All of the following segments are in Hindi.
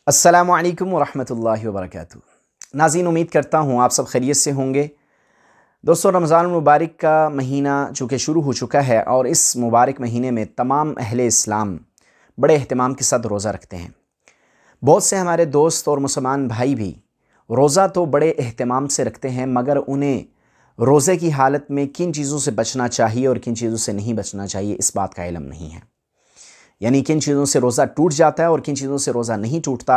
अस्सलामु अलैकुम वरहमतुल्लाहि वबरकातुहू। नाज़रीन, उम्मीद करता हूँ आप सब खैरियत से होंगे। दोस्तों, रमज़ान मुबारक का महीना चूँकि शुरू हो चुका है और इस मुबारक महीने में तमाम अहले इस्लाम बड़े अहतमाम के साथ रोज़ा रखते हैं। बहुत से हमारे दोस्त और मुसलमान भाई भी रोज़ा तो बड़े अहतमाम से रखते हैं, मगर उन्हें रोज़े की हालत में किन चीज़ों से बचना चाहिए और किन चीज़ों से नहीं बचना चाहिए इस बात का इल्म नहीं है। यानी किन चीज़ों से रोज़ा टूट जाता है और किन चीज़ों से रोज़ा नहीं टूटता,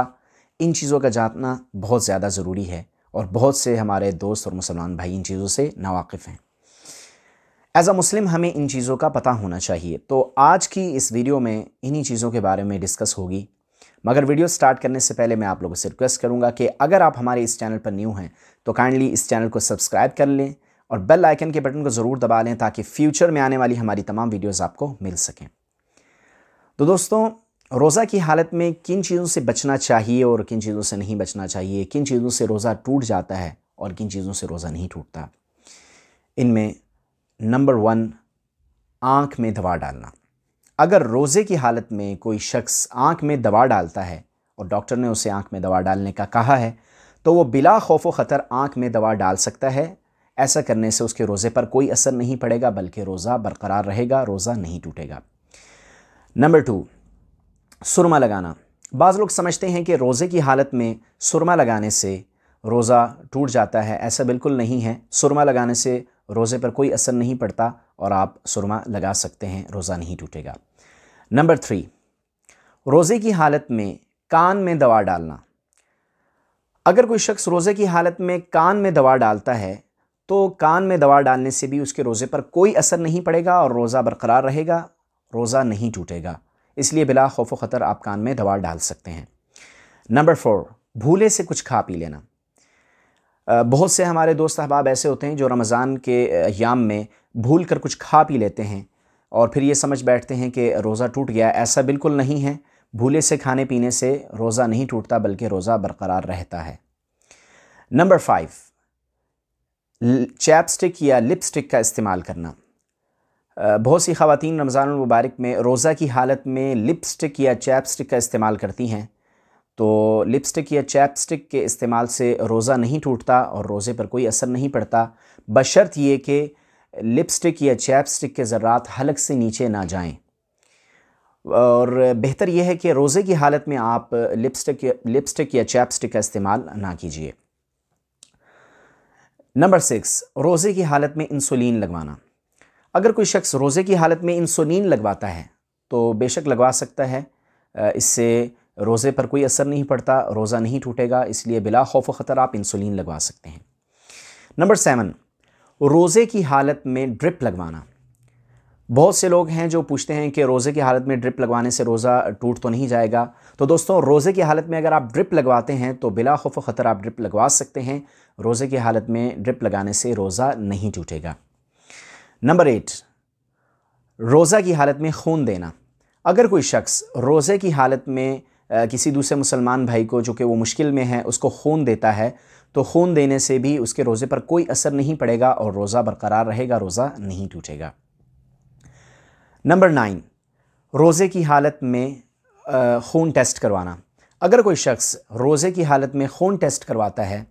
इन चीज़ों का जानना बहुत ज़्यादा ज़रूरी है और बहुत से हमारे दोस्त और मुसलमान भाई इन चीज़ों से नावाकिफ़ हैं। एज़ अ मुस्लिम हमें इन चीज़ों का पता होना चाहिए। तो आज की इस वीडियो में इन्हीं चीज़ों के बारे में डिस्कस होगी। मगर वीडियो स्टार्ट करने से पहले मैं आप लोगों से रिक्वेस्ट करूँगा कि अगर आप हमारे इस चैनल पर न्यू हैं तो काइंडली इस चैनल को सब्सक्राइब कर लें और बेल आइकन के बटन को ज़रूर दबा लें ताकि फ्यूचर में आने वाली हमारी तमाम वीडियोज़ आपको मिल सकें। तो दोस्तों, रोज़ा की हालत में किन चीज़ों से बचना चाहिए और किन चीज़ों से नहीं बचना चाहिए, किन चीज़ों से रोज़ा टूट जाता है और किन चीज़ों से रोज़ा नहीं टूटता, इनमें नंबर 1, आँख में दवा डालना। अगर रोज़े की हालत में कोई शख्स आँख में दवा डालता है और डॉक्टर ने उसे आँख में दवा डालने का कहा है तो वो बिला खौफ व ख़तर आँख में दवा डाल सकता है। ऐसा करने से उसके रोज़े पर कोई असर नहीं पड़ेगा, बल्कि रोज़ा बरकरार रहेगा, रोज़ा नहीं टूटेगा। नंबर 2, सुरमा लगाना। बाज़ लोग समझते हैं कि रोज़े की हालत में सुरमा लगाने से रोज़ा टूट जाता है। ऐसा बिल्कुल नहीं है। सुरमा लगाने से रोज़े पर कोई असर नहीं पड़ता और आप सुरमा लगा सकते हैं, रोज़ा नहीं टूटेगा। नंबर 3, रोज़े की हालत में कान में दवा डालना। अगर कोई शख्स रोज़े की हालत में कान में दवा डालता है तो कान में दवा डालने से भी उसके रोज़े पर कोई असर नहीं पड़ेगा और रोज़ा बरकरार रहेगा, रोज़ा नहीं टूटेगा। इसलिए बिला खौफ व ख़तर आप कान में दवा डाल सकते हैं। नंबर 4, भूले से कुछ खा पी लेना। बहुत से हमारे दोस्त अहबाब ऐसे होते हैं जो रमज़ान के अय्याम में भूल कर कुछ खा पी लेते हैं और फिर ये समझ बैठते हैं कि रोज़ा टूट गया। ऐसा बिल्कुल नहीं है। भूले से खाने पीने से रोज़ा नहीं टूटता, बल्कि रोज़ा बरकरार रहता है। नंबर 5, चैपस्टिक या लिपस्टिक का इस्तेमाल करना। बहुत सी ख़वातीन रमज़ान मुबारक में रोज़ा की हालत में लिपस्टिक या चैपस्टिक का इस्तेमाल करती हैं। तो लिपस्टिक या चैपस्टिक के इस्तेमाल से रोज़ा नहीं टूटता और रोज़े पर कोई असर नहीं पड़ता, बशर्त ये कि लिपस्टिक या चैपस्टिक के ज़र्रात हलक से नीचे ना जाएं। और बेहतर यह है कि रोज़े की हालत में आप लिपस्टिक या चैपस्टिक का इस्तेमाल ना कीजिए। नंबर 6, रोज़े की हालत में इंसुलिन लगवाना। अगर कोई शख्स रोज़े की हालत में इंसुलिन लगवाता है तो बेशक लगवा सकता है। इससे रोज़े पर कोई असर नहीं पड़ता, रोज़ा नहीं टूटेगा। इसलिए बिला खौफ व ख़तर आप इंसुलिन लगवा सकते हैं। नंबर 7, रोज़े की हालत में ड्रिप लगवाना। बहुत से लोग हैं जो पूछते हैं कि रोज़े की हालत में ड्रिप लगवाने से रोज़ा टूट तो नहीं जाएगा। तो दोस्तों, रोज़े की हालत में अगर आप ड्रिप लगवाते हैं तो बिला खौफ व ख़तर आप ड्रिप लगवा सकते हैं। रोज़े की हालत में ड्रिप लगाने से रोज़ा नहीं टूटेगा। नंबर 8, रोज़ा की हालत में खून देना। अगर कोई शख्स रोज़े की हालत में किसी दूसरे मुसलमान भाई को, जो कि वो मुश्किल में है, उसको खून देता है तो खून देने से भी उसके रोज़े पर कोई असर नहीं पड़ेगा और रोज़ा बरकरार रहेगा, रोज़ा नहीं टूटेगा। नंबर 9, रोज़े की हालत में खून टेस्ट करवाना। अगर कोई शख्स रोज़े की हालत में खून टेस्ट करवाता है,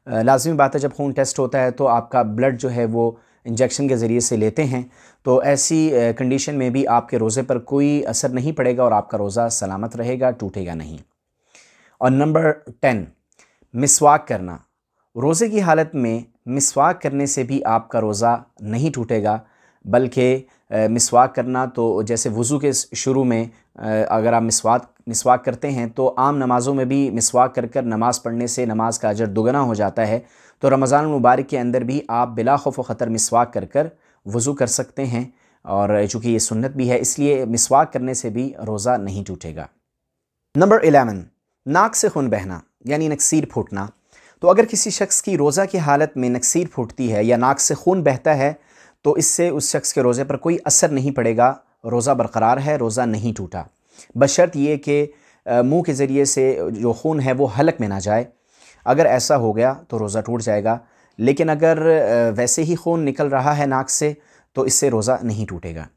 लाज़मी बात है जब खून टेस्ट होता है तो आपका ब्लड जो है वो इंजेक्शन के ज़रिए से लेते हैं, तो ऐसी कंडीशन में भी आपके रोज़े पर कोई असर नहीं पड़ेगा और आपका रोज़ा सलामत रहेगा, टूटेगा नहीं। और नंबर 10, मिसवाक करना। रोज़े की हालत में मिसवाक करने से भी आपका रोज़ा नहीं टूटेगा, बल्कि मिसवाक करना तो जैसे वज़ू के शुरू में अगर आप मिसवाक करते हैं तो आम नमाज़ों में भी मिसवाक कर कर नमाज़ पढ़ने से नमाज का अजर दुगना हो जाता है। तो रमज़ान मुबारक के अंदर भी आप बिला खौफ व ख़तर मिसवाक कर कर वज़ू कर सकते हैं और चूँकि ये सुन्नत भी है, इसलिए मिसवाक करने से भी रोज़ा नहीं टूटेगा। नंबर 11, नाक से खून बहना यानी नक्सीर फूटना। तो अगर किसी शख्स की रोज़ा की हालत में नक्सीर फूटती है या नाक से खून बहता है तो इससे उस शख्स के रोज़े पर कोई असर नहीं पड़ेगा, रोज़ा बरकरार है, रोज़ा नहीं टूटा, बशर्त ये कि मुंह के ज़रिए से जो खून है वो हलक में ना जाए। अगर ऐसा हो गया तो रोज़ा टूट जाएगा, लेकिन अगर वैसे ही खून निकल रहा है नाक से तो इससे रोज़ा नहीं टूटेगा।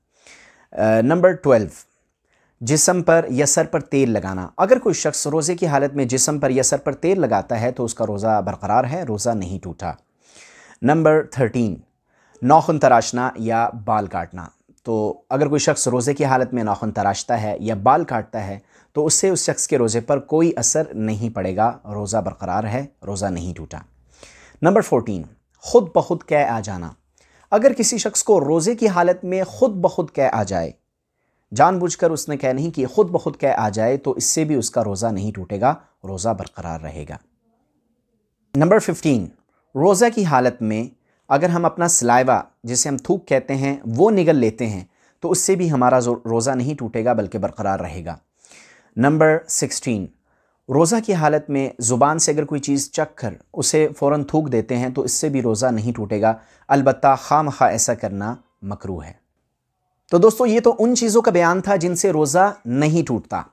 नंबर 12, जिस्म पर या सर पर तेल लगाना। अगर कोई शख्स रोज़े की हालत में जिस्म पर या सर पर तेल लगाता है तो उसका रोज़ा बरकरार है, रोज़ा नहीं टूटा। नंबर 13, नाखून तराशना या बाल काटना। तो अगर कोई शख्स रोज़े की हालत में नाखून तराशता है या बाल काटता है तो उससे उस शख्स के रोज़े पर कोई असर नहीं पड़ेगा, रोज़ा बरकरार है, रोज़ा नहीं टूटा। नंबर 14, खुद ब खुद कै आ जाना। अगर किसी शख्स को रोज़े की हालत में खुद ब खुद कै आ जाए, जानबूझकर उसने कै नहीं की, खुद ब खुद कै आ जाए, तो इससे भी उसका रोज़ा नहीं टूटेगा, रोज़ा बरकरार रहेगा। नंबर 15, रोज़ा की हालत में अगर हम अपना सलाइवा, जिसे हम थूक कहते हैं, वो निगल लेते हैं तो उससे भी हमारा रोज़ा नहीं टूटेगा बल्कि बरकरार रहेगा। नंबर 16, रोज़ा की हालत में ज़ुबान से अगर कोई चीज़ चख कर उसे फ़ौरन थूक देते हैं तो इससे भी रोज़ा नहीं टूटेगा, अलबत्ता खामखा ऐसा करना मकरूह है। तो दोस्तों, ये तो उन चीज़ों का बयान था जिनसे रोज़ा नहीं टूटता।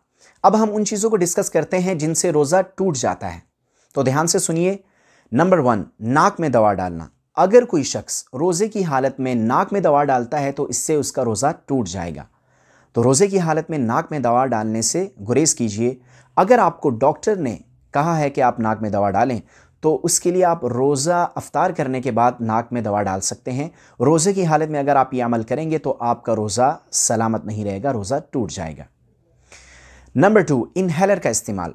अब हम उन चीज़ों को डिस्कस करते हैं जिनसे रोज़ा टूट जाता है। तो ध्यान से सुनिए। नंबर 1, नाक में दवा डालना। अगर कोई शख्स रोज़े की हालत में नाक में दवा डालता है तो इससे उसका रोज़ा टूट जाएगा। तो रोज़े की हालत में नाक में दवा डालने से गुरेज कीजिए। अगर आपको डॉक्टर ने कहा है कि आप नाक में दवा डालें तो उसके लिए आप रोज़ा अफ्तार करने के बाद नाक में दवा डाल सकते हैं। रोज़े की हालत में अगर आप ये अमल करेंगे तो आपका रोज़ा सलामत नहीं रहेगा, रोज़ा टूट जाएगा। नंबर 2, इनहेलर का इस्तेमाल।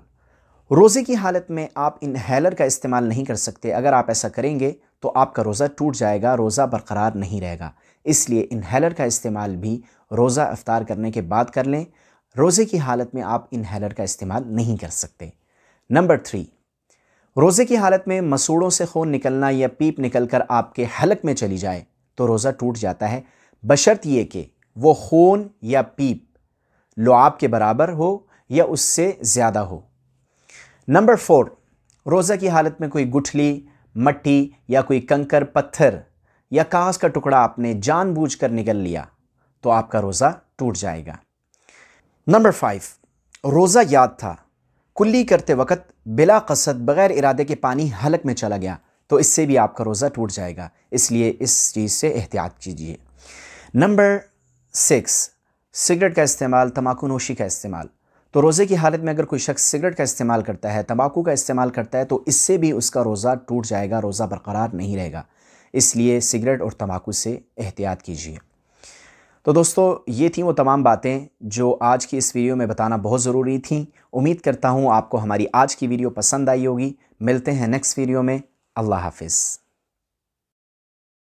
रोज़े की हालत में आप इनहेलर का इस्तेमाल नहीं कर सकते। अगर आप ऐसा करेंगे तो आपका रोज़ा टूट जाएगा, रोज़ा बरकरार नहीं रहेगा। इसलिए इनहेलर का इस्तेमाल भी रोज़ा अफ्तार करने के बाद कर लें। रोज़े की हालत में आप इनहेलर का इस्तेमाल नहीं कर सकते। नंबर 3, रोज़े की हालत में मसूड़ों से खून निकलना या पीप निकलकर आपके हलक में चली जाए तो रोज़ा टूट जाता है, बशर्त ये कि वो खून या पीप लुआब के बराबर हो या उससे ज़्यादा हो। नंबर 4, रोज़ा की हालत में कोई गुठली, मट्टी या कोई कंकर, पत्थर या कागज़ का टुकड़ा आपने जानबूझकर निगल लिया तो आपका रोज़ा टूट जाएगा। नंबर 5, रोज़ा याद था, कुल्ली करते वक्त बिला कसद बग़ैर इरादे के पानी हलक में चला गया तो इससे भी आपका रोज़ा टूट जाएगा, इसलिए इस चीज़ से एहतियात कीजिए। नंबर 6, सिगरेट का इस्तेमाल, तंबाकू नोशी का इस्तेमाल। तो रोज़े की हालत में अगर कोई शख्स सिगरेट का इस्तेमाल करता है, तंबाकू का इस्तेमाल करता है तो इससे भी उसका रोज़ा टूट जाएगा, रोज़ा बरकरार नहीं रहेगा, इसलिए सिगरेट और तंबाकू से एहतियात कीजिए। तो दोस्तों, ये थी वो तमाम बातें जो आज की इस वीडियो में बताना बहुत ज़रूरी थी। उम्मीद करता हूँ आपको हमारी आज की वीडियो पसंद आई होगी। मिलते हैं नेक्स्ट वीडियो में। अल्लाह हाफिज़।